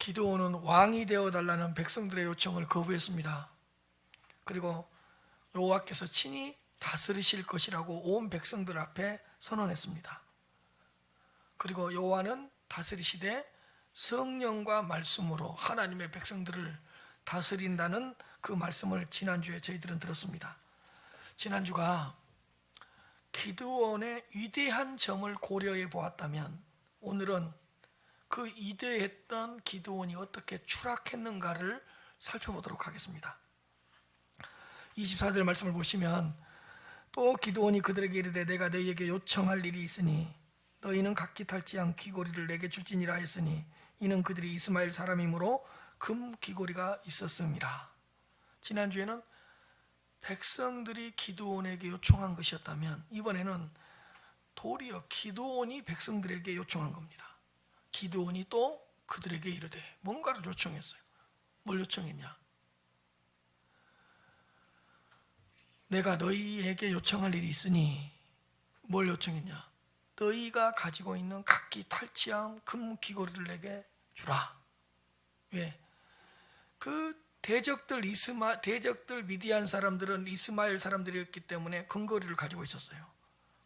기드온은 왕이 되어달라는 백성들의 요청을 거부했습니다. 그리고 여호와께서 친히 다스리실 것이라고 온 백성들 앞에 선언했습니다. 그리고 여호와는 다스리시되 성령과 말씀으로 하나님의 백성들을 다스린다는 그 말씀을 지난주에 저희들은 들었습니다. 지난주가 기드온의 위대한 점을 고려해 보았다면, 오늘은 그 위대했던 기드온이 어떻게 추락했는가를 살펴보도록 하겠습니다. 24절 말씀을 보시면, 또 기드온이 그들에게 이르되 내가 너희에게 요청할 일이 있으니 너희는 각기 탈취한 귀고리를 내게 줄지니라 했으니, 이는 그들이 이스마엘 사람이므로 금 귀고리가 있었음이라. 지난주에는 백성들이 기드온에게 요청한 것이었다면, 이번에는 도리어 기드온이 백성들에게 요청한 겁니다. 기드온이 또 그들에게 이르되 뭔가를 요청했어요. 뭘 요청했냐? 내가 너희에게 요청할 일이 있으니, 뭘 요청했냐? 너희가 가지고 있는 각기 탈취한 금 귀고리를 내게 주라. 왜? 그 대적들 미디안 사람들은 이스마엘 사람들이었기 때문에 금고리를 가지고 있었어요.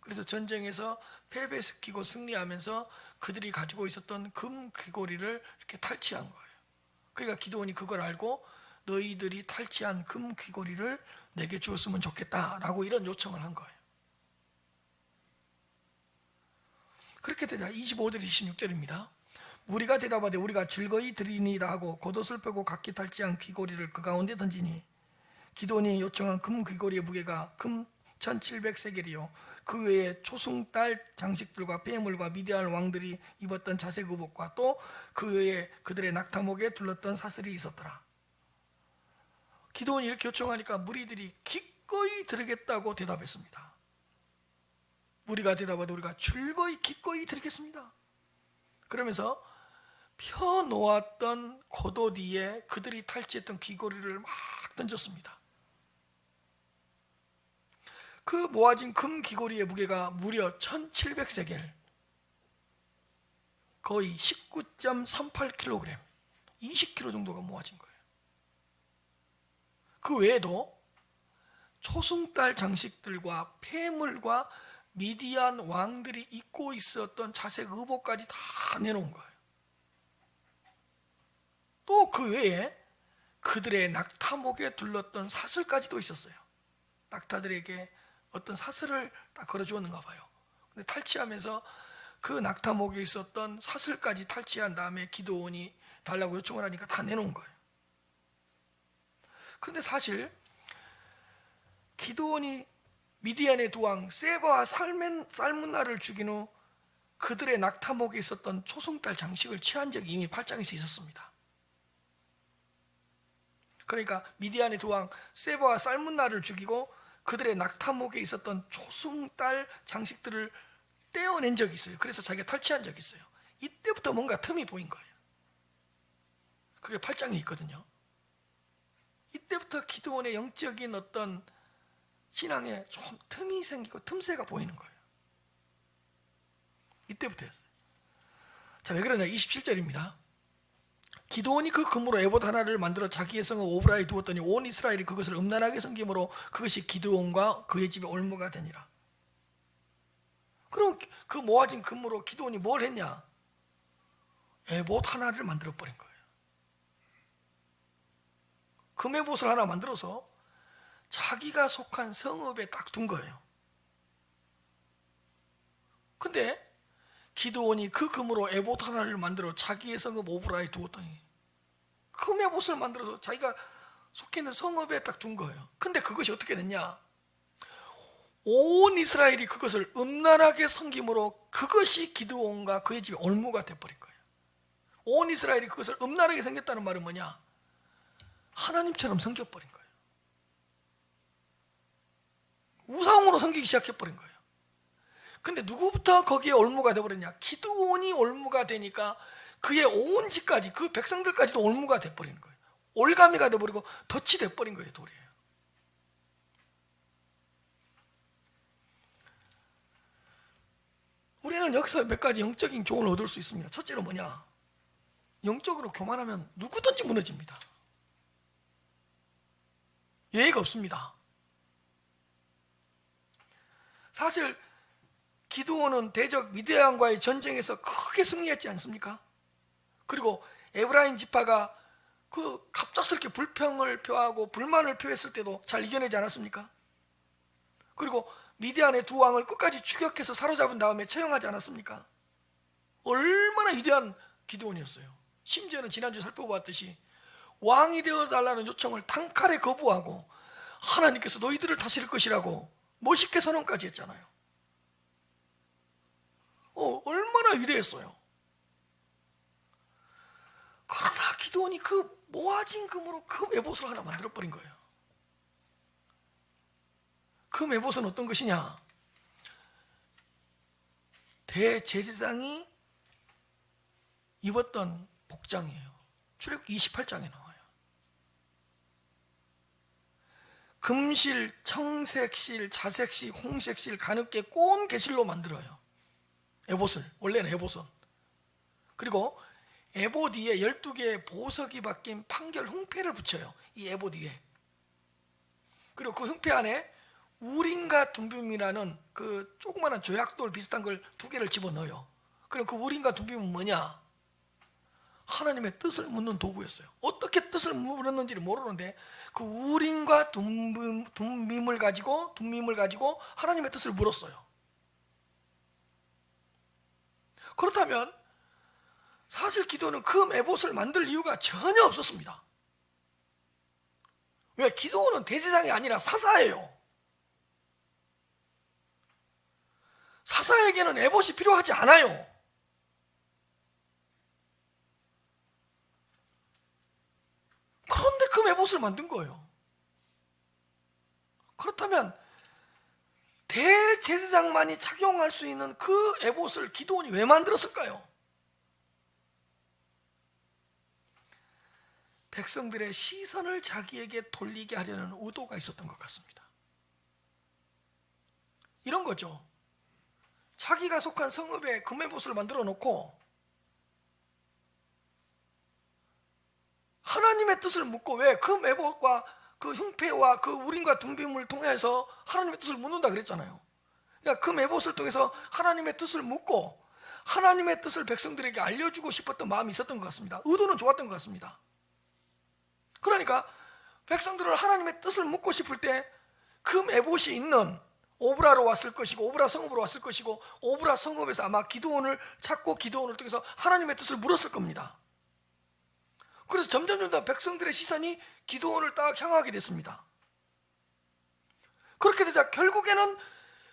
그래서 전쟁에서 패배시키고 승리하면서 그들이 가지고 있었던 금 귀고리를 이렇게 탈취한 거예요. 그러니까 기드온이 그걸 알고 너희들이 탈취한 금 귀고리를 내게 주었으면 좋겠다라고 이런 요청을 한 거예요. 그렇게 되자 25절 26절입니다. 우리가 대답하되 우리가 즐거이 드리니이다 하고 겉옷을 빼고 각기 탈취한 귀고리를 그 가운데 던지니, 기드온이 요청한 금 귀고리의 무게가 금 1700세겔이요 그 외에 초승달 장식들과 폐물과 미디안 왕들이 입었던 자색 의복과 또 그 외에 그들의 낙타목에 둘렀던 사슬이 있었더라. 기드온이 이렇게 요청하니까 무리들이 기꺼이 드리겠다고 대답했습니다. 우리가 대답하되 우리가 즐거이 기꺼이 드리겠습니다. 그러면서 펴놓았던 겉옷 위에 그들이 탈취했던 귀고리를 막 던졌습니다. 그 모아진 금 귀고리의 무게가 무려 1700세겔, 거의 19.38kg, 20kg 정도가 모아진 거예요. 그 외에도 초승달 장식들과 폐물과 미디안 왕들이 입고 있었던 자색 의복까지 다 내놓은 거예요. 또 그 외에 그들의 낙타목에 둘렀던 사슬까지도 있었어요. 낙타들에게 어떤 사슬을 딱 걸어주었는가 봐요. 근데 탈취하면서 그 낙타목에 있었던 사슬까지 탈취한 다음에 기드온이 달라고 요청을 하니까 다 내놓은 거예요. 근데 사실 기드온이 미디안의 두 왕 세바와 살문나를 죽인 후 그들의 낙타목에 있었던 초승달 장식을 취한 적이 이미 8장에서 있었습니다. 그러니까 미디안의 두 왕 세바와 살문나를 죽이고 그들의 낙타목에 있었던 초승달 장식들을 떼어낸 적이 있어요. 그래서 자기가 탈취한 적이 있어요. 이때부터 뭔가 틈이 보인 거예요. 그게 8장에 있거든요. 이때부터 기드온의 영적인 어떤 신앙에 좀 틈이 생기고 틈새가 보이는 거예요. 이때부터였어요. 자, 왜 그러냐? 27절입니다. 기드온이 그 금으로 에봇 하나를 만들어 자기의 성을 오브라에 두었더니 온 이스라엘이 그것을 음란하게 섬김으로 그것이 기드온과 그의 집의 올무가 되니라. 그럼 그 모아진 금으로 기드온이 뭘 했냐? 에봇 하나를 만들어 버린 거예요. 금의 봇을 하나 만들어서 자기가 속한 성읍에 딱 둔 거예요. 근데 기드온이 그 금으로 에봇 하나를 만들어 자기의 성읍 오브라에 두었더니 금의 봇을 만들어서 자기가 속해 있는 성읍에 딱 둔 거예요. 근데 그것이 어떻게 됐냐? 온 이스라엘이 그것을 음란하게 섬김으로 그것이 기드온과 그의 집의 올무가 돼버린 거예요. 온 이스라엘이 그것을 음란하게 섬겼다는 말은 뭐냐? 하나님처럼 섬겨버린 거예요. 우상으로 섬기기 시작해버린 거예요. 근데 누구부터 거기에 올무가 돼버렸냐? 기드온이 올무가 되니까 그의 온 집까지, 그 백성들까지도 올무가 돼버리는 거예요. 올가미가 돼버리고 덫이 돼버린 거예요. 돌이에요. 우리는 여기서 몇 가지 영적인 교훈을 얻을 수 있습니다. 첫째로 뭐냐? 영적으로 교만하면 누구든지 무너집니다. 예의가 없습니다. 사실 기드온은 대적 미디안과의 전쟁에서 크게 승리했지 않습니까? 그리고 에브라임 지파가 그 갑작스럽게 불평을 표하고 불만을 표했을 때도 잘 이겨내지 않았습니까? 그리고 미디안의 두 왕을 끝까지 추격해서 사로잡은 다음에 처형하지 않았습니까? 얼마나 위대한 기드온이었어요. 심지어는 지난주 살펴보았듯이 왕이 되어달라는 요청을 단칼에 거부하고 하나님께서 너희들을 다스릴 것이라고 멋있게 선언까지 했잖아요. 얼마나 위대했어요. 그러나 기드온이 그 모아진 금으로 그 메봇을 하나 만들어버린 거예요. 그 메봇은 어떤 것이냐? 대제사장이 입었던 복장이에요. 출애굽기 28장에 나와요. 금실, 청색실, 자색실, 홍색실, 가느께 꼬운 개실로 만들어요. 에봇을, 원래는 에봇은. 그리고 에봇 위에 12개의 보석이 박힌 판결 흉패를 붙여요. 이 에봇 위에. 그리고 그 흉패 안에 우림과 둠빔이라는 그 조그마한 조약돌 비슷한 걸 2개를 집어넣어요. 그리고 그 우림과 둠빔은 뭐냐? 하나님의 뜻을 묻는 도구였어요. 어떻게 뜻을 물었는지를 모르는데 그 우림과 둠빔을 가지고 하나님의 뜻을 물었어요. 그렇다면 사실 기도는 그 메봇을 만들 이유가 전혀 없었습니다. 왜? 기도는 대제사장이 아니라 사사예요. 사사에게는 에봇이 필요하지 않아요. 그런데 그 에봇을 만든 거예요. 그렇다면 대제사장만이 착용할 수 있는 그 에봇을 기드온이 왜 만들었을까요? 백성들의 시선을 자기에게 돌리게 하려는 의도가 있었던 것 같습니다. 이런 거죠. 자기가 속한 성읍에 금에봇을 만들어 놓고 하나님의 뜻을 묻고, 왜? 그 메봇과 그 흉패와 그 우림과 둠빔을 통해서 하나님의 뜻을 묻는다 그랬잖아요. 그러니까 그 메봇을 통해서 하나님의 뜻을 묻고 하나님의 뜻을 백성들에게 알려주고 싶었던 마음이 있었던 것 같습니다. 의도는 좋았던 것 같습니다. 그러니까 백성들은 하나님의 뜻을 묻고 싶을 때 그 메봇이 있는 오브라로 왔을 것이고, 오브라 성읍으로 왔을 것이고, 오브라 성읍에서 아마 기드온을 찾고 기드온을 통해서 하나님의 뜻을 물었을 겁니다. 그래서 점점 백성들의 시선이 기드온을 딱 향하게 됐습니다. 그렇게 되자 결국에는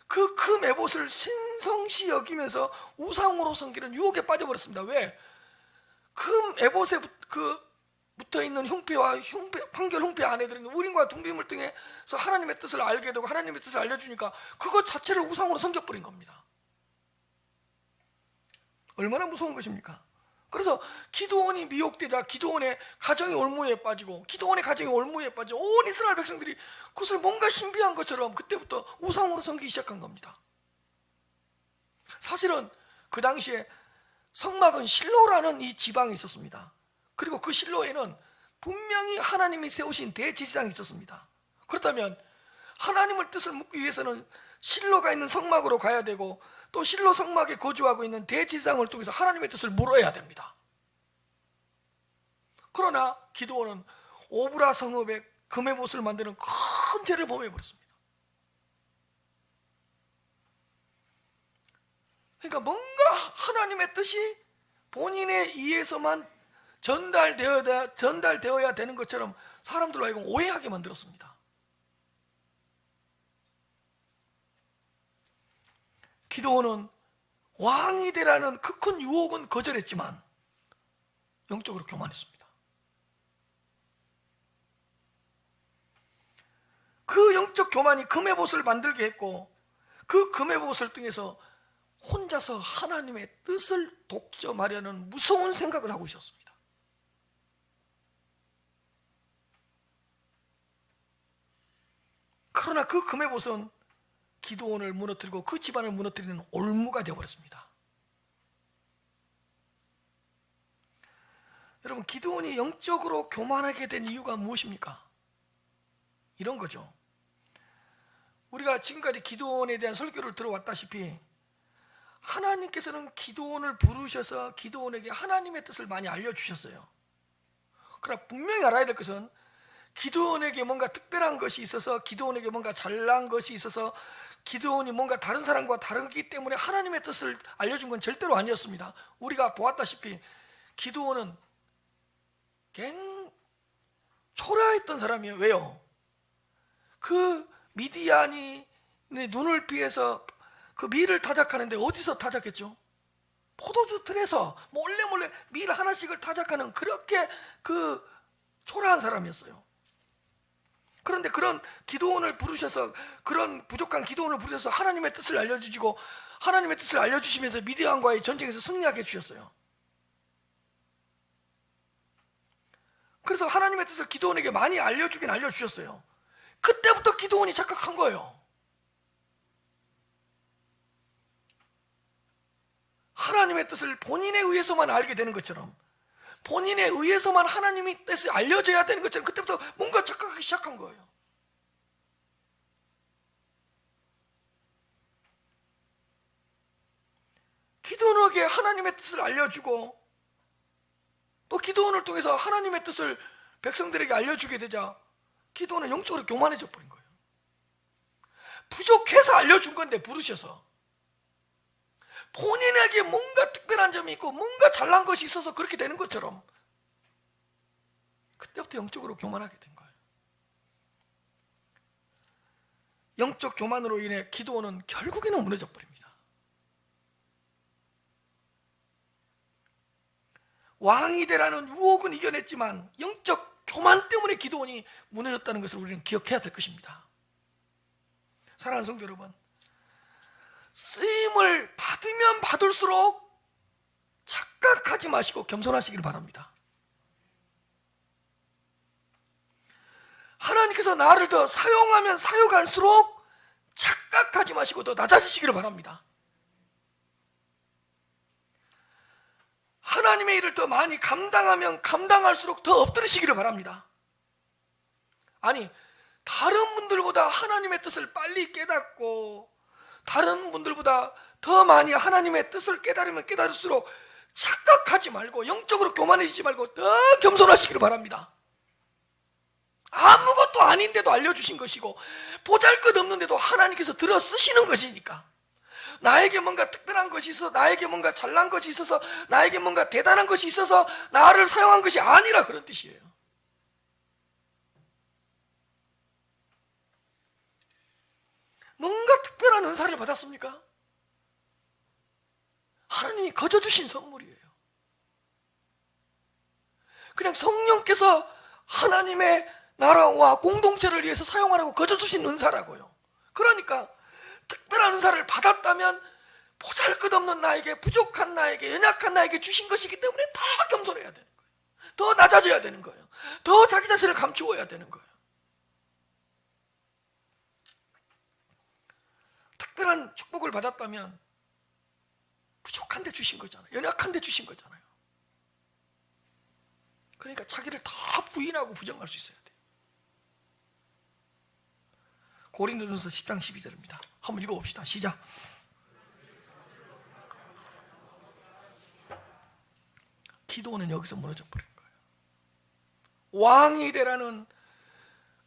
그 메봇을 신성시 여기면서 우상으로 섬기는 유혹에 빠져버렸습니다. 왜? 그 메봇에 붙어있는 흉패와 판결 흉패 안에 들어있는 우림과 둠빔을 통해서 하나님의 뜻을 알게 되고 하나님의 뜻을 알려주니까 그것 자체를 우상으로 섬겨버린 겁니다. 얼마나 무서운 것입니까? 그래서 기드온이 미혹되자 기드온의 가정이 올무에 빠지고, 기드온의 가정이 올무에 빠져 온 이스라엘 백성들이 그것을 뭔가 신비한 것처럼 그때부터 우상으로 섬기기 시작한 겁니다. 사실은 그 당시에 성막은 실로라는 이 지방이 있었습니다. 그리고 그 실로에는 분명히 하나님이 세우신 대제사장이 있었습니다. 그렇다면 하나님의 뜻을 묻기 위해서는 실로가 있는 성막으로 가야 되고, 또 실로 성막에 거주하고 있는 대제사장을 통해서 하나님의 뜻을 물어야 됩니다. 그러나 기드온은 오브라 성읍에 금에봇을 만드는 큰 죄를 범해버렸습니다. 그러니까 뭔가 하나님의 뜻이 본인에 의해서만 전달되어야 되는 것처럼 사람들로 하여금 오해하게 만들었습니다. 기드온은 왕이 되라는 그 큰 유혹은 거절했지만 영적으로 교만했습니다. 그 영적 교만이 금에봇을 만들게 했고, 그 금에봇을 통해서 혼자서 하나님의 뜻을 독점하려는 무서운 생각을 하고 있었습니다. 그러나 그 금에봇은 기드온을 무너뜨리고 그 집안을 무너뜨리는 올무가 되어버렸습니다. 여러분, 기드온이 영적으로 교만하게 된 이유가 무엇입니까? 이런 거죠. 우리가 지금까지 기드온에 대한 설교를 들어왔다시피 하나님께서는 기드온을 부르셔서 기드온에게 하나님의 뜻을 많이 알려주셨어요. 그러나 분명히 알아야 될 것은 기드온에게 뭔가 특별한 것이 있어서, 기드온에게 뭔가 잘난 것이 있어서, 기드온이 뭔가 다른 사람과 다르기 때문에 하나님의 뜻을 알려준 건 절대로 아니었습니다. 우리가 보았다시피 기드온은 초라했던 사람이에요. 왜요? 그 미디안이 눈을 피해서 그 밀을 타작하는데 어디서 타작했죠? 포도주 틀에서 몰래 밀 하나씩을 타작하는, 그렇게 그 초라한 사람이었어요. 그런데 그런 기드온을 부르셔서, 그런 부족한 기드온을 부르셔서 하나님의 뜻을 알려주시고, 하나님의 뜻을 알려주시면서 미디안과의 전쟁에서 승리하게 해주셨어요. 그래서 하나님의 뜻을 기드온에게 많이 알려주긴 알려주셨어요. 그때부터 기드온이 착각한 거예요. 하나님의 뜻을 본인에 의해서만 알게 되는 것처럼, 본인에 의해서만 하나님의 뜻을 알려져야 되는 것처럼 그때부터 뭔가 착각하기 시작한 거예요. 기드온에게 하나님의 뜻을 알려주고, 또 기드온을 통해서 하나님의 뜻을 백성들에게 알려주게 되자 기드온은 영적으로 교만해져 버린 거예요. 부족해서 알려준 건데, 부르셔서 본인에게 뭔가 특별한 점이 있고 뭔가 잘난 것이 있어서 그렇게 되는 것처럼 그때부터 영적으로 교만하게 된 거예요. 영적 교만으로 인해 기드온은 결국에는 무너져 버립니다. 왕이 되라는 유혹은 이겨냈지만 영적 교만 때문에 기드온이 무너졌다는 것을 우리는 기억해야 될 것입니다. 사랑하는 성도 여러분, 쓰임을 받으면 받을수록 착각하지 마시고 겸손하시길 바랍니다. 하나님께서 나를 더 사용하면 사용할수록 착각하지 마시고 더 낮아지시기를 바랍니다. 하나님의 일을 더 많이 감당하면 감당할수록 더 엎드리시기를 바랍니다. 아니, 다른 분들보다 하나님의 뜻을 빨리 깨닫고 다른 분들보다 더 많이 하나님의 뜻을 깨달으면 깨달을수록 착각하지 말고 영적으로 교만해지지 말고 더 겸손하시기를 바랍니다. 아무것도 아닌데도 알려주신 것이고 보잘것없는데도 하나님께서 들어 쓰시는 것이니까, 나에게 뭔가 특별한 것이 있어서, 나에게 뭔가 잘난 것이 있어서, 나에게 뭔가 대단한 것이 있어서 나를 사용한 것이 아니라 그런 뜻이에요. 뭔가 특별한 은사를 받았습니까? 하나님이 거저 주신 선물이에요. 그냥 성령께서 하나님의 나라와 공동체를 위해서 사용하라고 거저 주신 은사라고요. 그러니까 특별한 은사를 받았다면 보잘것없는 나에게, 부족한 나에게, 연약한 나에게 주신 것이기 때문에 더 겸손해야 되는 거예요. 더 낮아져야 되는 거예요. 더 자기 자신을 감추어야 되는 거예요. 특별한 축복을 받았다면 부족한데 주신 거잖아요. 연약한데 주신 거잖아요. 그러니까 자기를 다 부인하고 부정할 수 있어야 돼요. 고린도전서 10장 12절입니다. 한번 읽어봅시다. 시작. 기도는 여기서 무너져 버린 거예요. 왕이 되라는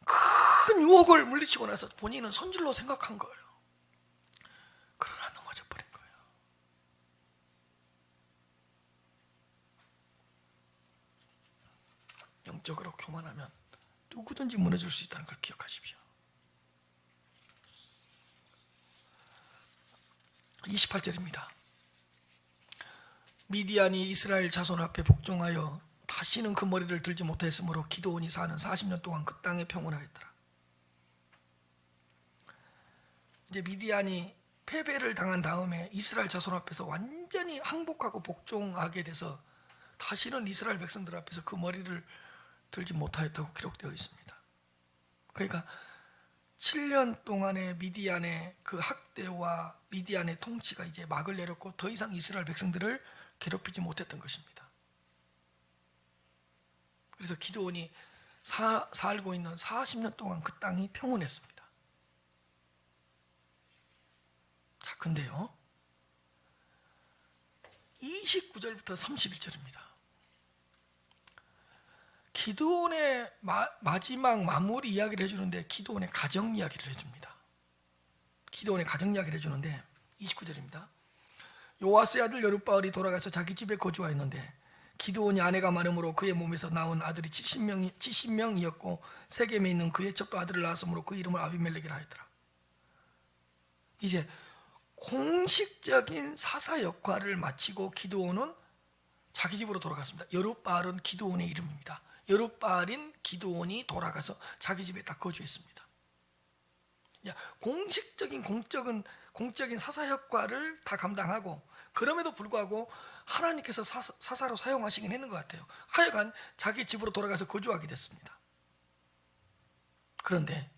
큰 유혹을 물리치고 나서 본인은 선줄로 생각한 거예요. 그러나 넘어져 버린 거예요. 영적으로 교만하면 누구든지 무너질 수 있다는 걸 기억하십시오. 28절입니다. 미디안이 이스라엘 자손 앞에 복종하여 다시는 그 머리를 들지 못했으므로 기드온이 사는 40년 동안 그 땅에 평온하였더라. 이제 미디안이 패배를 당한 다음에 이스라엘 자손 앞에서 완전히 항복하고 복종하게 돼서 다시는 이스라엘 백성들 앞에서 그 머리를 들지 못하였다고 기록되어 있습니다. 그러니까 7년 동안의 미디안의 그 학대와 미디안의 통치가 이제 막을 내렸고 더 이상 이스라엘 백성들을 괴롭히지 못했던 것입니다. 그래서 기드온이 살고 있는 40년 동안 그 땅이 평온했습니다. 자, 근데요 29절부터 31절입니다. 기드온의 마지막 마무리 이야기를 해주는데 기드온의 가정 이야기를 해줍니다. 기드온의 가정 이야기를 해주는데 29절입니다. 요아스의 아들 여룹바알이 돌아가서 자기 집에 거주하였는데 기드온이 아내가 많음으로 그의 몸에서 나온 아들이 70명이었고 세겜에 있는 그의 첩도 아들을 낳았으므로 그 이름을 아비멜렉이라 하였더라. 이제 공식적인 사사 역할을 마치고 기드온은 자기 집으로 돌아갔습니다. 여룹바알은 기드온의 이름입니다. 여룹바알인 기드온이 돌아가서 자기 집에 딱 거주했습니다. 공식적인 공적인 사사 역할을 다 감당하고 그럼에도 불구하고 하나님께서 사사로 사용하시긴 했는 것 같아요. 하여간 자기 집으로 돌아가서 거주하게 됐습니다. 그런데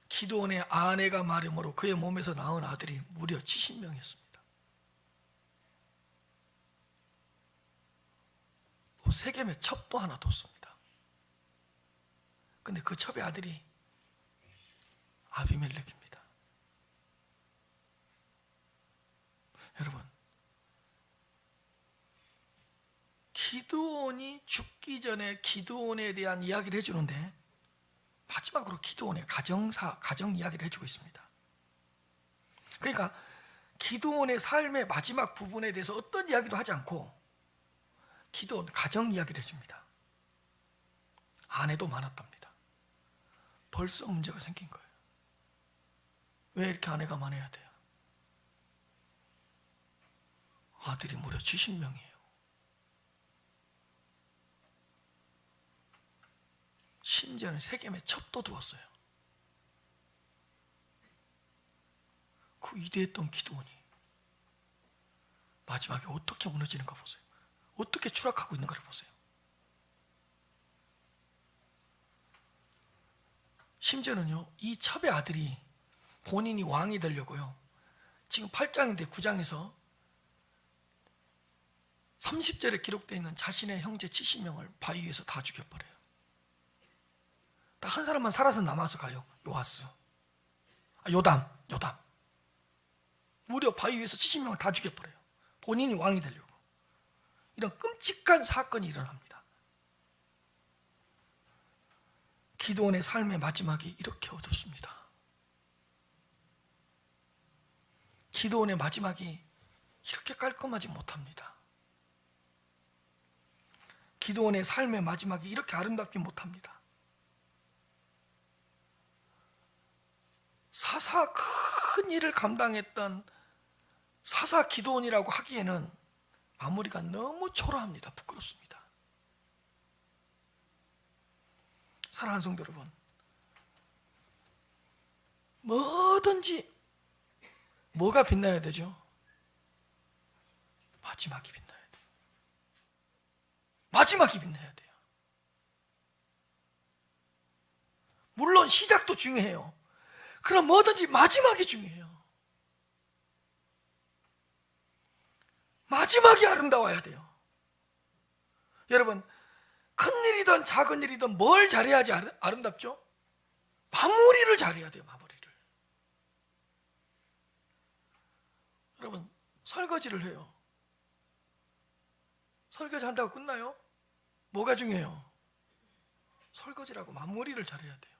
기드온의 아내가 마름으로 그의 몸에서 낳은 아들이 무려 70명이었습니다. 세겜에 첩도 하나 뒀습니다. 근데 그 첩의 아들이 아비멜렉입니다. 여러분, 기드온이 죽기 전에 기드온에 대한 이야기를 해주는데 마지막으로 기드온의 가정 이야기를 해주고 있습니다. 그러니까 기드온의 삶의 마지막 부분에 대해서 어떤 이야기도 하지 않고 기드온 가정 이야기를 해줍니다. 아내도 많았답니다. 벌써 문제가 생긴 거예요. 왜 이렇게 아내가 많아야 돼요? 아들이 무려 70명이에요. 심지어는 세겜에 첩도 두었어요. 그 위대했던 기드온이 마지막에 어떻게 무너지는가 보세요. 어떻게 추락하고 있는가를 보세요. 심지어는요 이 첩의 아들이 본인이 왕이 되려고요 지금 8장인데 9장에서 30절에 기록되어 있는 자신의 형제 70명을 바위 위에서 다 죽여버려요. 딱 한 사람만 살아서 남아서 가요. 요담 무려 바위 위에서 70명을 다 죽여버려요. 본인이 왕이 되려고. 이런 끔찍한 사건이 일어납니다. 기드온의 삶의 마지막이 이렇게 어둡습니다. 기드온의 마지막이 이렇게 깔끔하지 못합니다. 기드온의 삶의 마지막이 이렇게 아름답지 못합니다. 사사 큰 일을 감당했던 사사 기드온이라고 하기에는 마무리가 너무 초라합니다. 부끄럽습니다. 사랑하는 성도 여러분, 뭐든지 뭐가 빛나야 되죠? 마지막이 빛나야 돼요. 마지막이 빛나야 돼요. 물론 시작도 중요해요. 그럼 뭐든지 마지막이 중요해요. 마지막이 아름다워야 돼요. 여러분, 큰 일이든 작은 일이든 뭘 잘해야지 아름답죠? 마무리를 잘해야 돼요. 마무리를. 여러분, 설거지를 해요. 설거지 한다고 끝나요? 뭐가 중요해요? 설거지라고 마무리를 잘해야 돼요.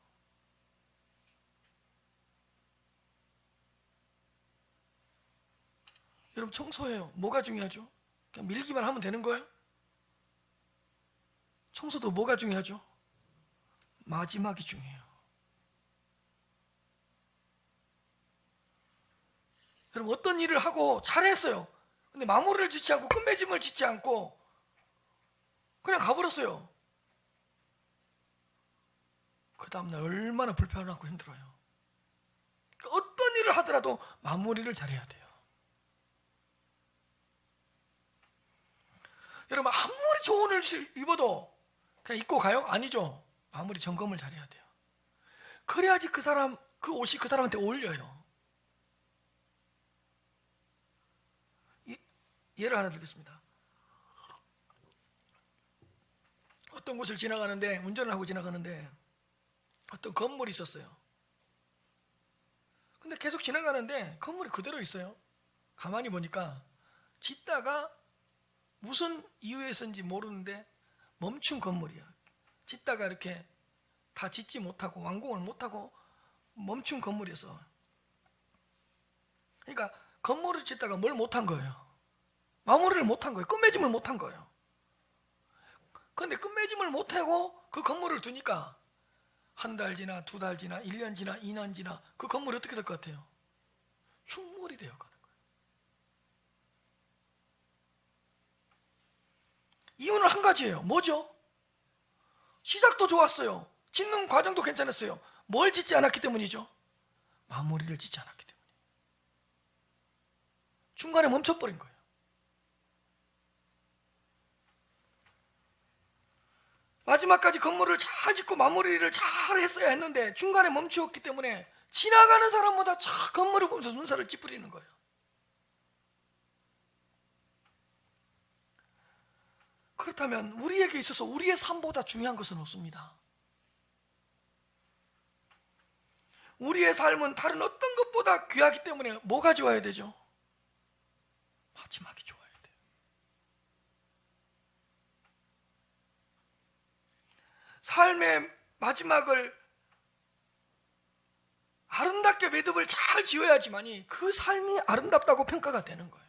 여러분, 청소해요. 뭐가 중요하죠? 그냥 밀기만 하면 되는 거예요? 청소도 뭐가 중요하죠? 마지막이 중요해요. 여러분, 어떤 일을 하고 잘했어요. 근데 마무리를 짓지 않고 끝맺음을 짓지 않고 그냥 가버렸어요. 그 다음날 얼마나 불편하고 힘들어요. 그러니까 어떤 일을 하더라도 마무리를 잘해야 돼요. 여러분, 아무리 좋은 옷을 입어도 그냥 입고 가요? 아니죠. 마무리 점검을 잘해야 돼요. 그래야지 그 옷이 그 사람한테 어울려요. 예를 하나 들겠습니다. 어떤 곳을 지나가는데, 운전을 하고 지나가는데 어떤 건물이 있었어요. 근데 계속 지나가는데 건물이 그대로 있어요. 가만히 보니까 짓다가 무슨 이유에서인지 모르는데 멈춘 건물이야. 짓다가 이렇게 다 짓지 못하고 완공을 못하고 멈춘 건물이었어. 그러니까 건물을 짓다가 뭘 못한 거예요. 마무리를 못한 거예요. 끝맺음을 못한 거예요. 그런데 끝맺음을 못하고 그 건물을 두니까 한 달 지나, 두 달 지나, 1년 지나, 2년 지나 그 건물이 어떻게 될 것 같아요? 흉물이 되어가는 거예요. 이유는 한 가지예요. 뭐죠? 시작도 좋았어요. 짓는 과정도 괜찮았어요. 뭘 짓지 않았기 때문이죠? 마무리를 짓지 않았기 때문에. 중간에 멈춰버린 거예요. 마지막까지 건물을 잘 짓고 마무리를 잘 했어야 했는데 중간에 멈추었기 때문에 지나가는 사람마다 저 건물을 보면서 눈살을 찌푸리는 거예요. 그렇다면 우리에게 있어서 우리의 삶보다 중요한 것은 없습니다. 우리의 삶은 다른 어떤 것보다 귀하기 때문에 뭐가 좋아야 되죠? 마지막이 좋아야 돼요. 삶의 마지막을 아름답게 매듭을 잘 지어야지만이 그 삶이 아름답다고 평가가 되는 거예요.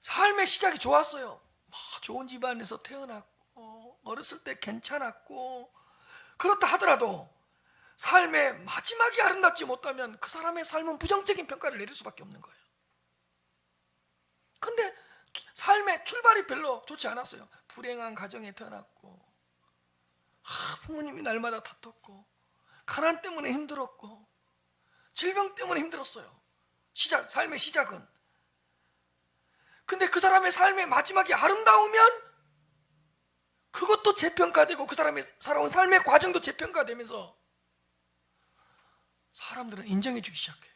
삶의 시작이 좋았어요. 좋은 집안에서 태어났고 어렸을 때 괜찮았고 그렇다 하더라도 삶의 마지막이 아름답지 못하면 그 사람의 삶은 부정적인 평가를 내릴 수밖에 없는 거예요. 근데 삶의 출발이 별로 좋지 않았어요. 불행한 가정에 태어났고 부모님이 날마다 다퉜고 가난 때문에 힘들었고 질병 때문에 힘들었어요. 삶의 시작은. 근데 그 사람의 삶의 마지막이 아름다우면 그것도 재평가되고 그 사람의 살아온 삶의 과정도 재평가되면서 사람들은 인정해 주기 시작해요.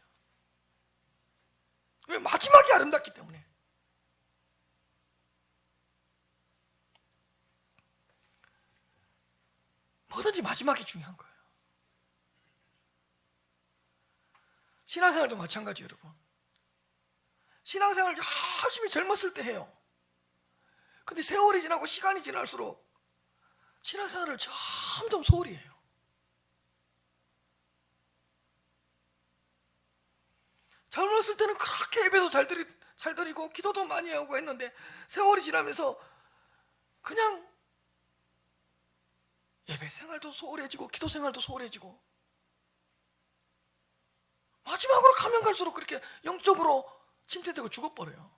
왜? 마지막이 아름답기 때문에. 뭐든지 마지막이 중요한 거예요. 신앙생활도 마찬가지예요, 여러분. 신앙생활을 열심히 젊었을 때 해요. 근데 세월이 지나고 시간이 지날수록 신앙생활을 점점 소홀히 해요. 젊었을 때는 그렇게 예배도 잘 드리고 기도도 많이 하고 했는데 세월이 지나면서 그냥 예배 생활도 소홀해지고 기도 생활도 소홀해지고 마지막으로 가면 갈수록 그렇게 영적으로 침체되고 죽어버려요.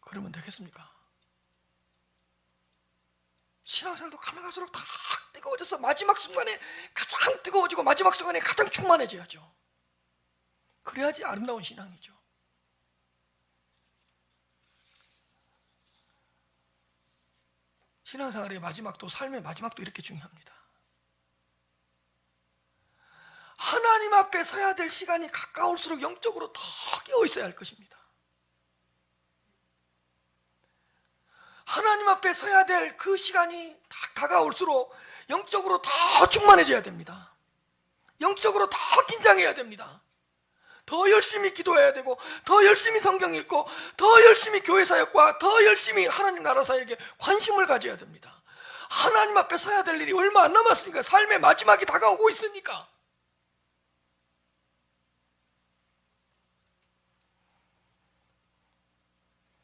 그러면 되겠습니까? 신앙생활도 가면 갈수록 다 뜨거워져서 마지막 순간에 가장 뜨거워지고 마지막 순간에 가장 충만해져야죠. 그래야지 아름다운 신앙이죠. 신앙생활의 마지막도 삶의 마지막도 이렇게 중요합니다. 하나님 앞에 서야 될 시간이 가까울수록 영적으로 더 깨어 있어야 할 것입니다. 하나님 앞에 서야 될 그 시간이 다가올수록 영적으로 더 충만해져야 됩니다. 영적으로 더 긴장해야 됩니다. 더 열심히 기도해야 되고 더 열심히 성경 읽고 더 열심히 교회 사역과 더 열심히 하나님 나라 사역에 관심을 가져야 됩니다. 하나님 앞에 서야 될 일이 얼마 안 남았으니까. 삶의 마지막이 다가오고 있으니까.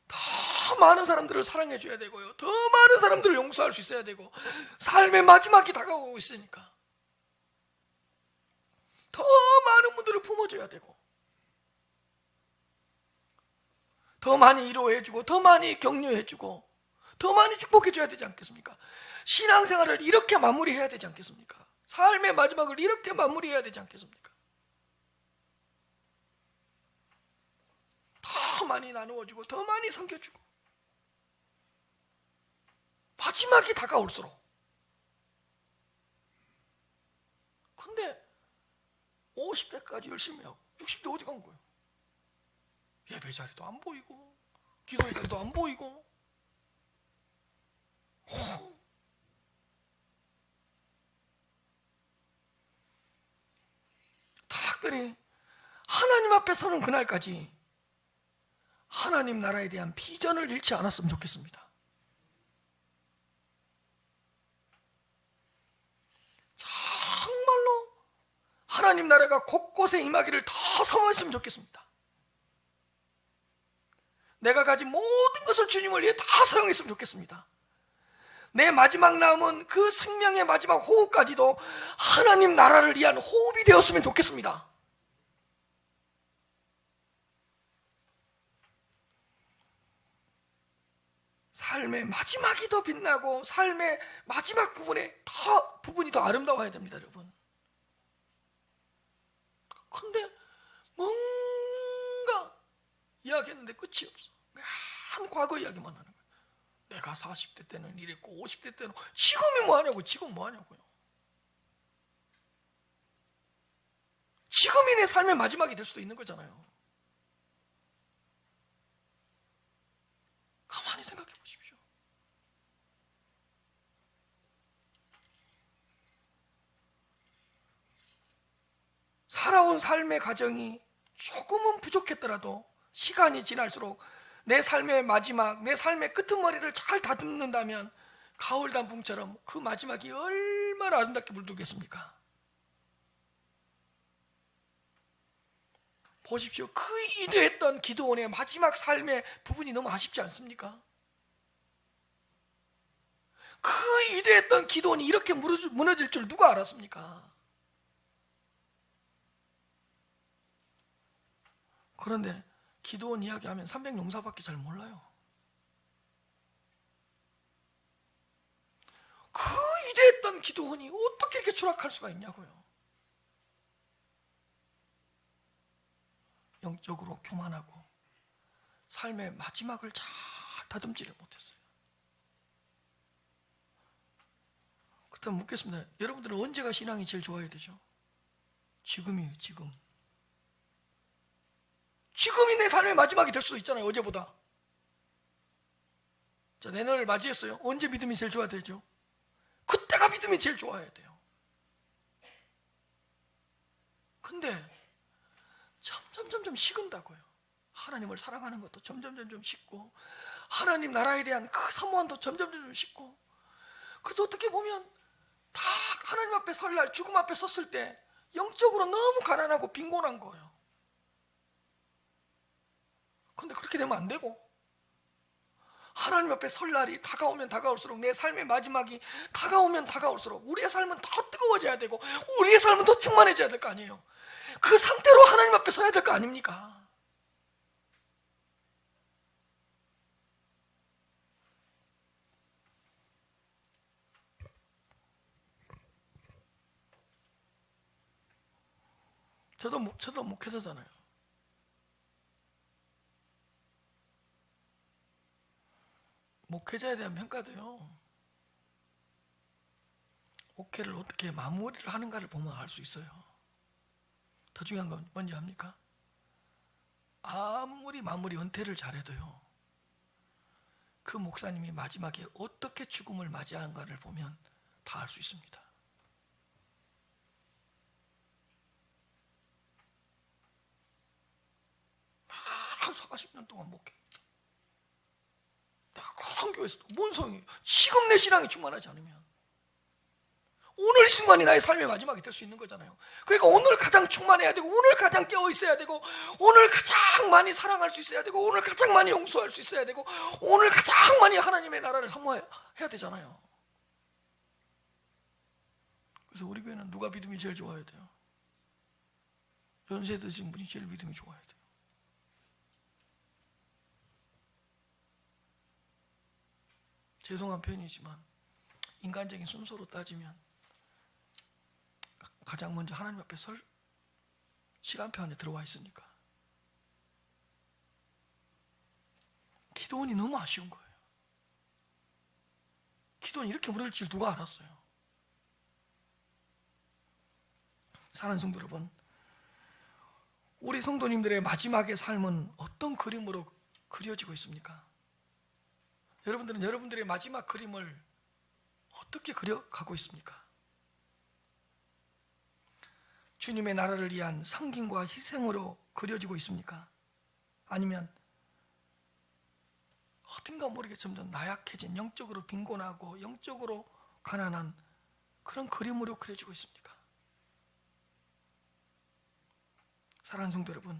더 많은 사람들을 사랑해 줘야 되고요. 더 많은 사람들을 용서할 수 있어야 되고 삶의 마지막이 다가오고 있으니까 더 많은 분들을 품어줘야 되고 더 많이 위로해주고 더 많이 격려해주고 더 많이 축복해줘야 되지 않겠습니까? 신앙생활을 이렇게 마무리해야 되지 않겠습니까? 삶의 마지막을 이렇게 마무리해야 되지 않겠습니까? 더 많이 나누어주고 더 많이 섬겨주고 마지막이 다가올수록. 근데 50대까지 열심히 하고 60대 어디 간 거예요? 예배 자리도 안 보이고 기도의 자리도 안 보이고. 특별히 하나님 앞에 서는 그날까지 하나님 나라에 대한 비전을 잃지 않았으면 좋겠습니다. 정말로 하나님 나라가 곳곳에 임하기를 더 사모했으면 좋겠습니다. 내가 가진 모든 것을 주님을 위해 다 사용했으면 좋겠습니다. 내 마지막 남은 그 생명의 마지막 호흡까지도 하나님 나라를 위한 호흡이 되었으면 좋겠습니다. 삶의 마지막이 더 빛나고 삶의 마지막 부분이 더 아름다워야 됩니다, 여러분. 근데 뭔가 이야기했는데 끝이 없어. 한 과거 이야기만 하는 거예요. 내가 40대 때는 이랬고 50대 때는. 지금이 뭐하냐고. 지금 뭐하냐고요. 지금이 내 삶의 마지막이 될 수도 있는 거잖아요. 가만히 생각해 보십시오. 살아온 삶의 과정이 조금은 부족했더라도 시간이 지날수록 내 삶의 마지막, 내 삶의 끄트머리를 잘 다듬는다면 가을 단풍처럼 그 마지막이 얼마나 아름답게 물들겠습니까? 보십시오. 그 이대했던 기드온의 마지막 삶의 부분이 너무 아쉽지 않습니까? 그 이대했던 기드온이 이렇게 무너질 줄 누가 알았습니까? 그런데 기드온 이야기하면 300용사밖에 잘 몰라요. 그 이대했던 기드온이 어떻게 이렇게 추락할 수가 있냐고요. 영적으로 교만하고 삶의 마지막을 잘 다듬지를 못했어요. 그렇다면 묻겠습니다. 여러분들은 언제가 신앙이 제일 좋아야 되죠? 지금이에요. 지금이 내 삶의 마지막이 될 수도 있잖아요. 어제보다. 자, 내년을 맞이했어요. 언제 믿음이 제일 좋아야 되죠? 그때가 믿음이 제일 좋아야 돼요. 근데 점점 식은다고요. 하나님을 사랑하는 것도 점점 식고, 하나님 나라에 대한 그 사모함도 점점 식고. 그래서 어떻게 보면 다 하나님 앞에 설 날, 죽음 앞에 섰을 때 영적으로 너무 가난하고 빈곤한 거예요. 근데 그렇게 되면 안 되고, 하나님 앞에 설 날이 다가오면 다가올수록, 내 삶의 마지막이 다가오면 다가올수록 우리의 삶은 더 뜨거워져야 되고 우리의 삶은 더 충만해져야 될 거 아니에요. 그 상태로 하나님 앞에 서야 될 거 아닙니까? 저도 목회자잖아요. 목회자에 대한 평가도요, 목회를 어떻게 마무리를 하는가를 보면 알 수 있어요. 더 중요한 건 뭔지 압니까? 아무리 마무리 은퇴를 잘해도요, 그 목사님이 마지막에 어떻게 죽음을 맞이하는가를 보면 다 알 수 있습니다. 한 40년 동안 목회, 내가 큰 교회에서도 뭔 소용이에요? 지금 내 신앙이 충만하지 않으면 오늘 이 순간이 나의 삶의 마지막이 될 수 있는 거잖아요. 그러니까 오늘 가장 충만해야 되고, 오늘 가장 깨어 있어야 되고, 오늘 가장 많이 사랑할 수 있어야 되고, 오늘 가장 많이 용서할 수 있어야 되고, 오늘 가장 많이 하나님의 나라를 사모해야 되잖아요. 그래서 우리 교회는 누가 믿음이 제일 좋아야 돼요? 연세 드신 분이 제일 믿음이 좋아야 돼요. 죄송한 표현이지만 인간적인 순서로 따지면 가장 먼저 하나님 앞에 설 시간표 안에 들어와 있으니까. 기도원이 너무 아쉬운 거예요. 기도원이 이렇게 무너질 줄 누가 알았어요? 사랑하는 성도 여러분, 우리 성도님들의 마지막의 삶은 어떤 그림으로 그려지고 있습니까? 여러분들은 여러분들의 마지막 그림을 어떻게 그려가고 있습니까? 주님의 나라를 위한 섬김과 희생으로 그려지고 있습니까? 아니면 어딘가 모르게 점점 나약해진, 영적으로 빈곤하고 영적으로 가난한 그런 그림으로 그려지고 있습니까? 사랑하는 성도 여러분,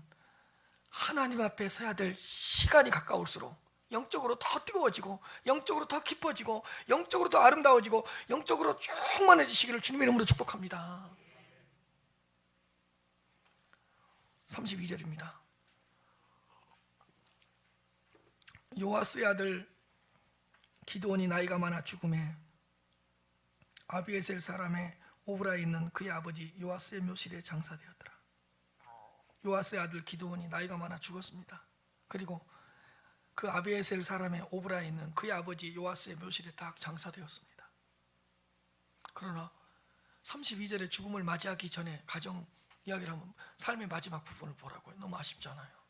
하나님 앞에 서야 될 시간이 가까울수록 영적으로 더 뜨거워지고 영적으로 더 깊어지고 영적으로 더 아름다워지고 영적으로 충만해지시기를 주님의 이름으로 축복합니다. 32절입니다. 요아스의 아들 기드온이 나이가 많아 죽음에 아비에셀 사람의 오브라에 있는 그의 아버지 요아스의 묘실에 장사되었더라. 요아스의 아들 기드온이 나이가 많아 죽었습니다. 그리고 그 아비에셀 사람의 오브라에 있는 그의 아버지 요아스의 묘실에 딱 장사되었습니다. 그러나 32절에 죽음을 맞이하기 전에 가정 이야기를 하면 삶의 마지막 부분을 보라고요. 너무 아쉽잖아요.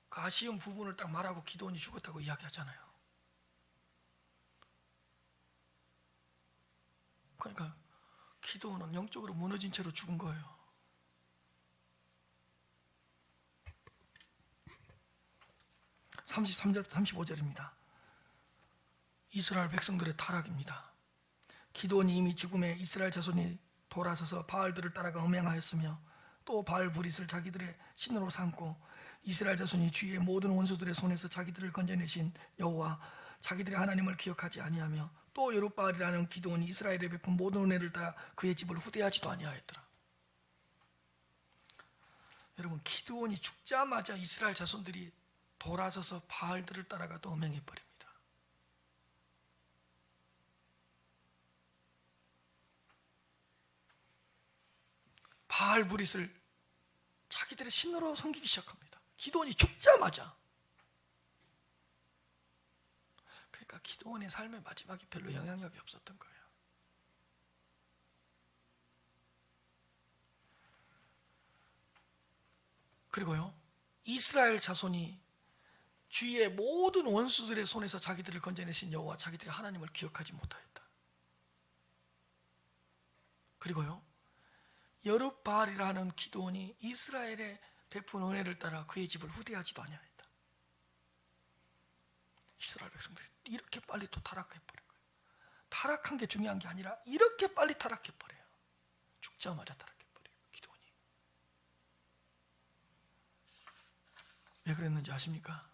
그 아쉬운 부분을 딱 말하고 기드온이 죽었다고 이야기하잖아요. 그러니까 기드온은 영적으로 무너진 채로 죽은 거예요. (33절) 35절입니다. 이스라엘 백성들의 타락입니다. 기드온이 이미 죽음에 이스라엘 자손이 돌아서서 바알들을 따라가 음행하였으며 또 바알 브릿을 자기들의 신으로 삼고 이스라엘 자손이 주위의 모든 원수들의 손에서 자기들을 건져내신 여호와 자기들의 하나님을 기억하지 아니하며 또 여룻바알이라는 기드온이 이스라엘에 베푼 모든 은혜를 다 그의 집을 후대하지도 아니하였더라. 여러분, 기드온이 죽자마자 이스라엘 자손들이 돌아서서 바알들을 따라가 또 음행해버립니다. 바알 브릿을 자기들의 신으로 섬기기 시작합니다. 기드온이 죽자마자. 그러니까 기드온의 삶의 마지막이 별로 영향력이 없었던 거예요. 그리고요, 이스라엘 자손이 주위의 모든 원수들의 손에서 자기들을 건져내신 여호와 자기들의 하나님을 기억하지 못하였다. 그리고요, 여룻바알이라는 기드온이 이스라엘의 베푼 은혜를 따라 그의 집을 후대하지도 아니하였다. 이스라엘 백성들이 이렇게 빨리 또 타락해버린 거예요. 타락한 게 중요한 게 아니라 이렇게 빨리 타락해버려요. 죽자마자 타락해버려요, 기드온이. 왜 그랬는지 아십니까?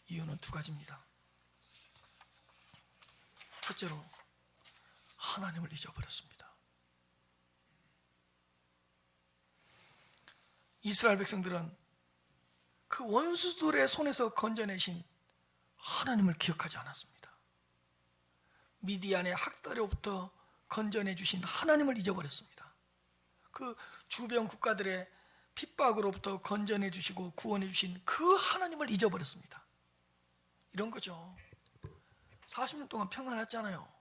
이유는 두 가지입니다. 첫째로 하나님을 잊어버렸습니다. 이스라엘 백성들은 그 원수들의 손에서 건져내신 하나님을 기억하지 않았습니다. 미디안의 학대로부터 건져내 주신 하나님을 잊어버렸습니다. 그 주변 국가들의 핍박으로부터 건져내 주시고 구원해 주신 그 하나님을 잊어버렸습니다. 이런 거죠. 40년 동안 평안했잖아요.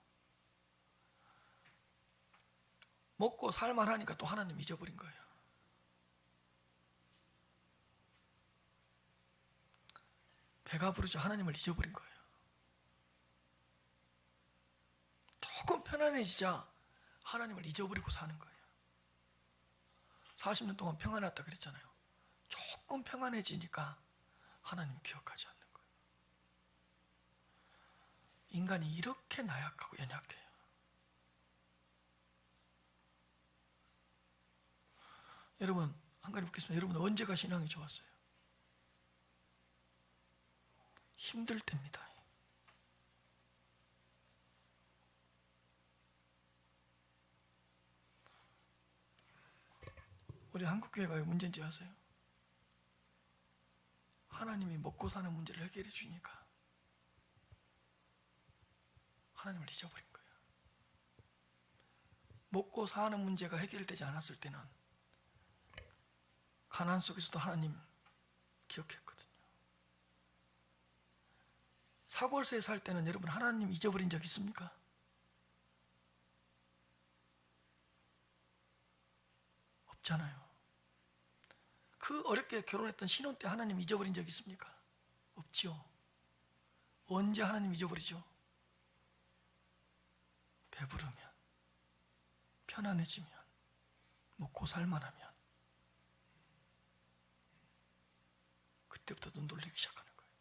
먹고 살만하니까 또 하나님 잊어버린 거예요. 배가 부르죠. 하나님을 잊어버린 거예요. 조금 편안해지자 하나님을 잊어버리고 사는 거예요. 40년 동안 평안했다 그랬잖아요. 조금 평안해지니까 하나님 기억하지 않는 거예요. 인간이 이렇게 나약하고 연약해요. 여러분, 한 가지 묻겠습니다. 여러분 언제가 신앙이 좋았어요? 힘들 때입니다. 우리 한국교회가 왜 문제인지 아세요? 하나님이 먹고 사는 문제를 해결해 주니까 하나님을 잊어버린 거예요. 먹고 사는 문제가 해결되지 않았을 때는 가난 속에서도 하나님 기억했거든요. 사골세에 살 때는 여러분 하나님 잊어버린 적 있습니까? 없잖아요. 그 어렵게 결혼했던 신혼 때 하나님 잊어버린 적 있습니까? 없죠. 언제 하나님 잊어버리죠? 배부르면, 편안해지면, 먹고 살만하면 그때부터 눈 돌리기 시작하는 거예요.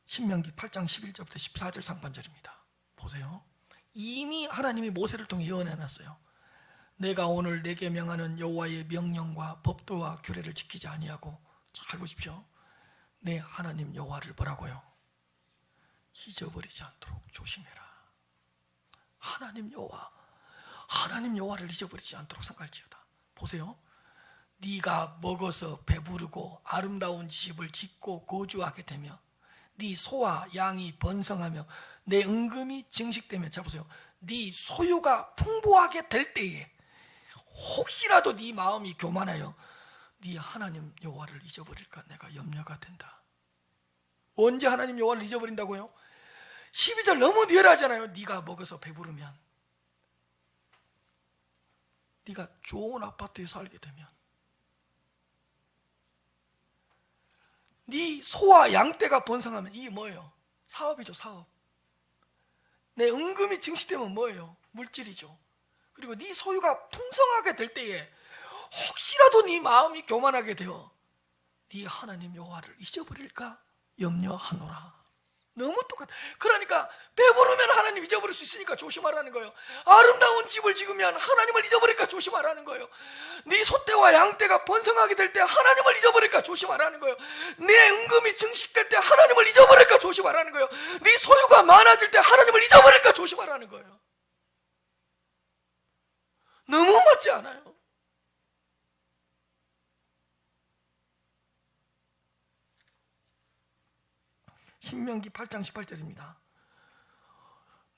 신명기 8장 11절부터 14절 상반절입니다. 보세요. 이미 하나님이 모세를 통해 예언해놨어요. 내가 오늘 내게 명하는 여호와의 명령과 법도와 규례를 지키지 아니하고, 잘 보십시오, 내 하나님 여호와를 뭐라고요? 잊어버리지 않도록 조심해라. 하나님 여호와를 잊어버리지 않도록 삼갈지어다. 보세요. 네가 먹어서 배부르고 아름다운 집을 짓고 거주하게 되며 네 소와 양이 번성하며 내 은금이 증식되면, 자 보세요, 네 소유가 풍부하게 될 때에 혹시라도 네 마음이 교만하여 네 하나님 여호와를 잊어버릴까 내가 염려가 된다. 언제 하나님 여호와를 잊어버린다고요? 12절 너무 리얼하잖아요. 네가 먹어서 배부르면, 네가 좋은 아파트에 살게 되면, 네 소와 양떼가 번성하면, 이게 뭐예요? 사업이죠, 사업. 내 은금이 증식되면 뭐예요? 물질이죠. 그리고 네 소유가 풍성하게 될 때에 혹시라도 네 마음이 교만하게 되어 네 하나님 여호와를 잊어버릴까 염려하노라. 너무 똑같아. 그러니까 배부르면 하나님 잊어버릴 수 있으니까 조심하라는 거예요. 아름다운 집을 지으면 하나님을 잊어버릴까 조심하라는 거예요. 네 소떼와 양떼가 번성하게 될 때 하나님을 잊어버릴까 조심하라는 거예요. 내 은금이 증식될 때 하나님을 잊어버릴까 조심하라는 거예요. 네 소유가 많아질 때 하나님을 잊어버릴까 조심하라는 거예요. 너무 맞지 않아요? 신명기 8장 18절입니다.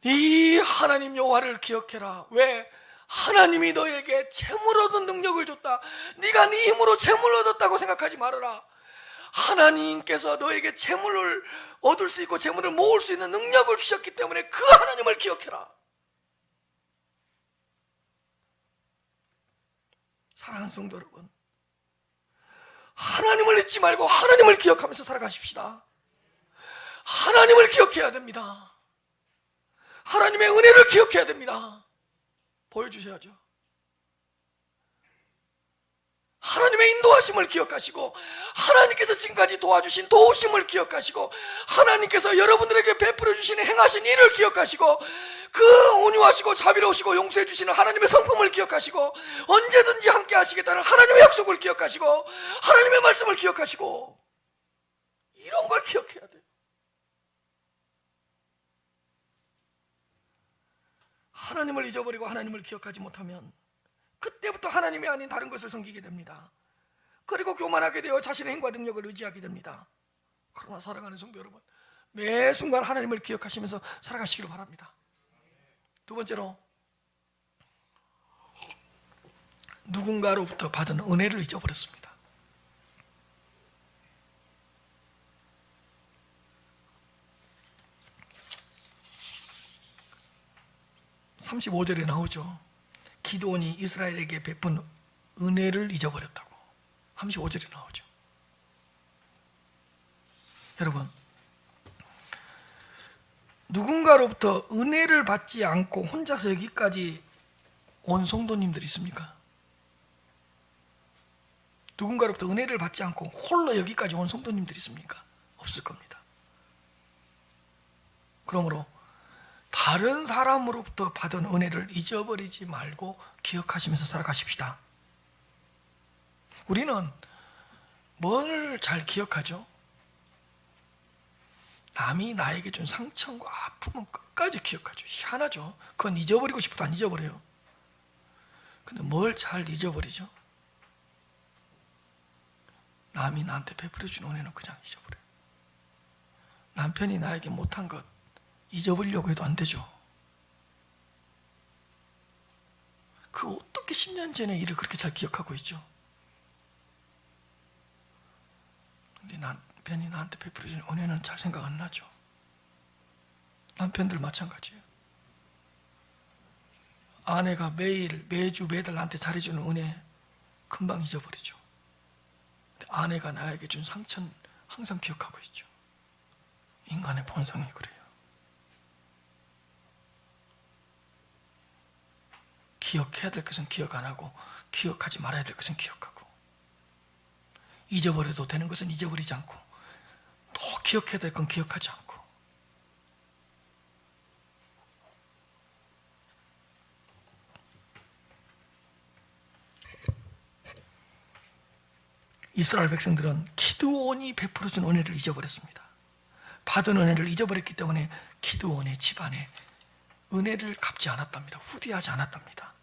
네 하나님 여호와를 기억해라. 왜? 하나님이 너에게 재물 얻은 능력을 줬다. 네가 네 힘으로 재물 얻었다고 생각하지 말아라. 하나님께서 너에게 재물을 얻을 수 있고 재물을 모을 수 있는 능력을 주셨기 때문에 그 하나님을 기억해라. 사랑하는 성도 여러분, 하나님을 잊지 말고 하나님을 기억하면서 살아가십시다. 하나님을 기억해야 됩니다. 하나님의 은혜를 기억해야 됩니다. 보여주셔야죠. 하나님의 인도하심을 기억하시고, 하나님께서 지금까지 도와주신 도우심을 기억하시고, 하나님께서 여러분들에게 베풀어 주시는 행하신 일을 기억하시고, 그 온유하시고 자비로우시고 용서해 주시는 하나님의 성품을 기억하시고, 언제든지 함께 하시겠다는 하나님의 약속을 기억하시고, 하나님의 말씀을 기억하시고, 이런 걸 기억해야 돼요. 하나님을 잊어버리고 하나님을 기억하지 못하면 그때부터 하나님이 아닌 다른 것을 섬기게 됩니다. 그리고 교만하게 되어 자신의 힘과 능력을 의지하게 됩니다. 그러나 사랑하는 성도 여러분, 매 순간 하나님을 기억하시면서 살아가시기를 바랍니다. 두 번째로, 누군가로부터 받은 은혜를 잊어버렸습니다. 35절에 나오죠. 기드온이 이스라엘에게 베푼 은혜를 잊어버렸다고 35절에 나오죠. 여러분, 누군가로부터 은혜를 받지 않고 혼자서 여기까지 온 성도님들 있습니까? 누군가로부터 은혜를 받지 않고 홀로 여기까지 온 성도님들 있습니까? 없을 겁니다. 그러므로 다른 사람으로부터 받은 은혜를 잊어버리지 말고 기억하시면서 살아가십시다. 우리는 뭘 잘 기억하죠? 남이 나에게 준 상처와 아픔은 끝까지 기억하죠. 희한하죠. 그건 잊어버리고 싶어도 안 잊어버려요. 근데 뭘 잘 잊어버리죠? 남이 나한테 베풀어준 은혜는 그냥 잊어버려요. 남편이 나에게 못한 것 잊어버리려고 해도 안 되죠. 그 어떻게 10년 전의 일을 그렇게 잘 기억하고 있죠? 근데 남편이 나한테 베풀어준 은혜는 잘 생각 안 나죠. 남편들 마찬가지예요. 아내가 매일 매주 매달 나한테 잘해주는 은혜 금방 잊어버리죠. 근데 아내가 나에게 준 상처는 항상 기억하고 있죠. 인간의 본성이 그래요. 기억해야 될 것은 기억 안 하고 기억하지 말아야 될 것은 기억하고, 잊어버려도 되는 것은 잊어버리지 않고 또 기억해야 될 건 기억하지 않고. 이스라엘 백성들은 기드온이 베풀어준 은혜를 잊어버렸습니다. 받은 은혜를 잊어버렸기 때문에 기드온의 집안에 은혜를 갚지 않았답니다. 후대하지 않았답니다.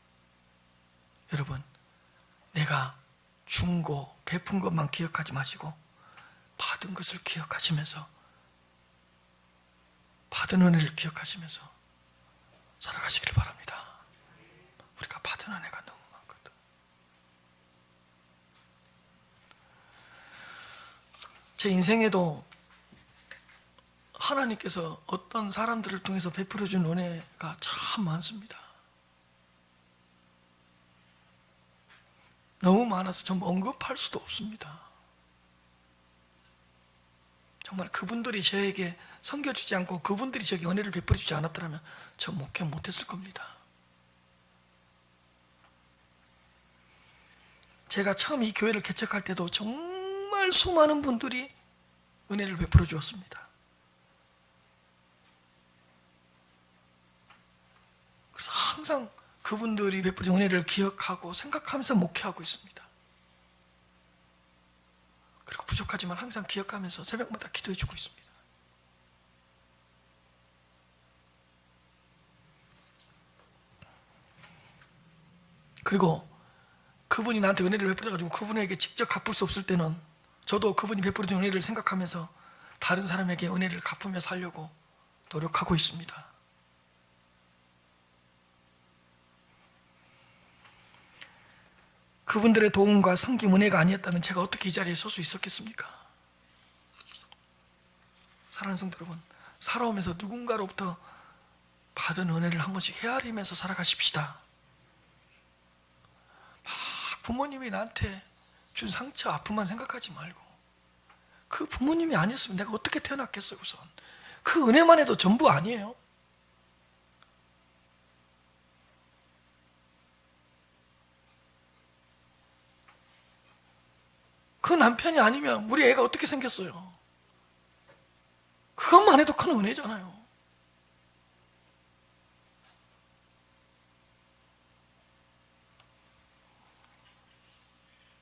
여러분, 내가 준 거, 베푼 것만 기억하지 마시고 받은 것을 기억하시면서, 받은 은혜를 기억하시면서 살아가시길 바랍니다. 우리가 받은 은혜가 너무 많거든. 제 인생에도 하나님께서 어떤 사람들을 통해서 베풀어 준 은혜가 참 많습니다. 너무 많아서 전부 언급할 수도 없습니다. 정말 그분들이 저에게 섬겨주지 않고 그분들이 저에게 은혜를 베풀어 주지 않았더라면 저 목회 못했을 겁니다. 제가 처음 이 교회를 개척할 때도 정말 수많은 분들이 은혜를 베풀어 주었습니다. 그래서 항상 그분들이 베풀어 준 은혜를 기억하고 생각하면서 목회하고 있습니다. 그리고 부족하지만 항상 기억하면서 새벽마다 기도해 주고 있습니다. 그리고 그분이 나한테 은혜를 베풀어가지고 그분에게 직접 갚을 수 없을 때는 저도 그분이 베풀어 준 은혜를 생각하면서 다른 사람에게 은혜를 갚으며 살려고 노력하고 있습니다. 그분들의 도움과 섬김, 은혜가 아니었다면 제가 어떻게 이 자리에 설 수 있었겠습니까? 사랑하는 성도 여러분, 살아오면서 누군가로부터 받은 은혜를 한 번씩 헤아리면서 살아가십시다. 막 부모님이 나한테 준 상처, 아픔만 생각하지 말고, 그 부모님이 아니었으면 내가 어떻게 태어났겠어요. 우선 그 은혜만 해도 전부 아니에요. 그 남편이 아니면 우리 애가 어떻게 생겼어요? 그것만 해도 큰 은혜잖아요.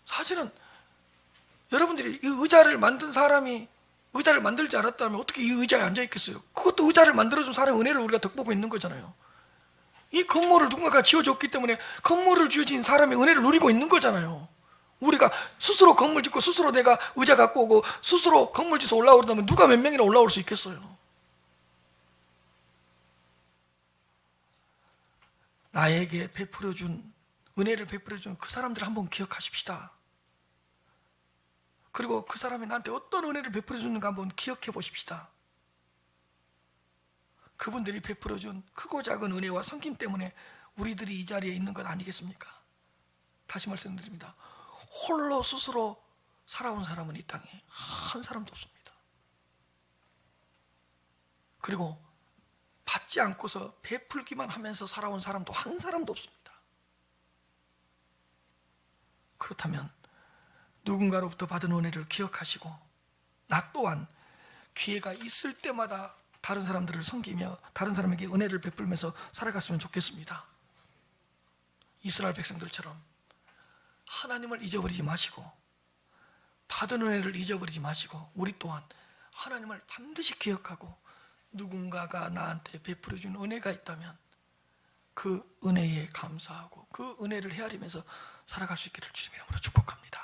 사실은 여러분들이 이 의자를 만든 사람이 의자를 만들지 않았다면 어떻게 이 의자에 앉아 있겠어요? 그것도 의자를 만들어준 사람의 은혜를 우리가 덕보고 있는 거잖아요. 이 건물을 누군가가 지어줬기 때문에 건물을 지어진 사람의 은혜를 누리고 있는 거잖아요. 우리가 스스로 건물 짓고 스스로 내가 의자 갖고 오고 스스로 건물 짓어 올라오려면 누가 몇 명이나 올라올 수 있겠어요? 나에게 베풀어준 은혜를 베풀어준 그 사람들을 한번 기억하십시다. 그리고 그 사람이 나한테 어떤 은혜를 베풀어주는가 한번 기억해 보십시다. 그분들이 베풀어준 크고 작은 은혜와 섬김 때문에 우리들이 이 자리에 있는 것 아니겠습니까? 다시 말씀드립니다. 홀로 스스로 살아온 사람은 이 땅에 한 사람도 없습니다. 그리고 받지 않고서 베풀기만 하면서 살아온 사람도 한 사람도 없습니다. 그렇다면 누군가로부터 받은 은혜를 기억하시고 나 또한 기회가 있을 때마다 다른 사람들을 섬기며 다른 사람에게 은혜를 베풀면서 살아갔으면 좋겠습니다. 이스라엘 백성들처럼 하나님을 잊어버리지 마시고 받은 은혜를 잊어버리지 마시고 우리 또한 하나님을 반드시 기억하고 누군가가 나한테 베풀어준 은혜가 있다면 그 은혜에 감사하고 그 은혜를 헤아리면서 살아갈 수 있기를 주님의 이름으로 축복합니다.